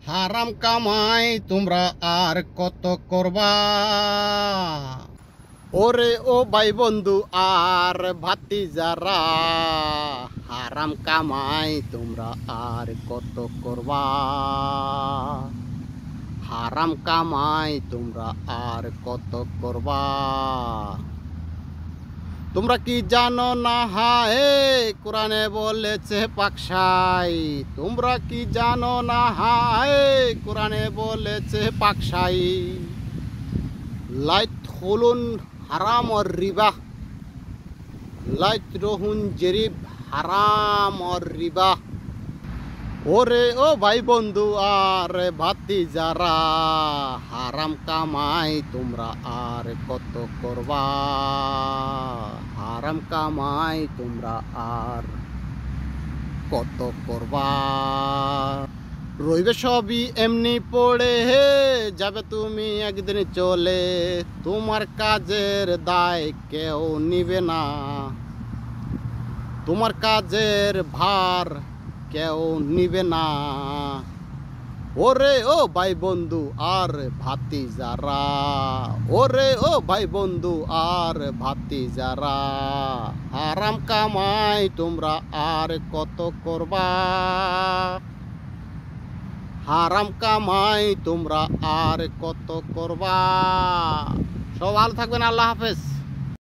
হারাম কামাই তোমরা আর কত করবা। ওরে ও ভাই বন্ধু আর ভাতিজারা, হারাম কামাই তোমরা আর কত করবা। হারাম কামাই তোমরা আর কত করবা। তোমরা কি জানো না হায় কোরআনে বলেছে পাকশাই। তোমরা কি জানো না হায় কোরআনে বলেছে পাকশাই। লাইত খুলুন হারাম और रिबा, लाइत রহুন জেরিব হারাম और रिबा। ওরে ও ভাই বন্ধু আর ভাতিজারা, হারাম কামাই তোমরা আর কত করবা। হারাম কামাই তোমরা আর কত করবা। রইবে সবই এমনি পড়ে, যাবে তুমি একদিন চলে। তোমার কাজের দায় কেউ নিবে না, তোমার কাজের ভার কেউ নিবে না। ওরে ও ভাই বন্ধু আর ভাতিজারা, ওরে ও ভাই বন্ধু আর ভাতিজারা, হারাম কামাই তোমরা আর কত করবা। হারাম কামাই তোমরা আর কত করবা। সব ভালো থাকবেন, আল্লাহ হাফেজ।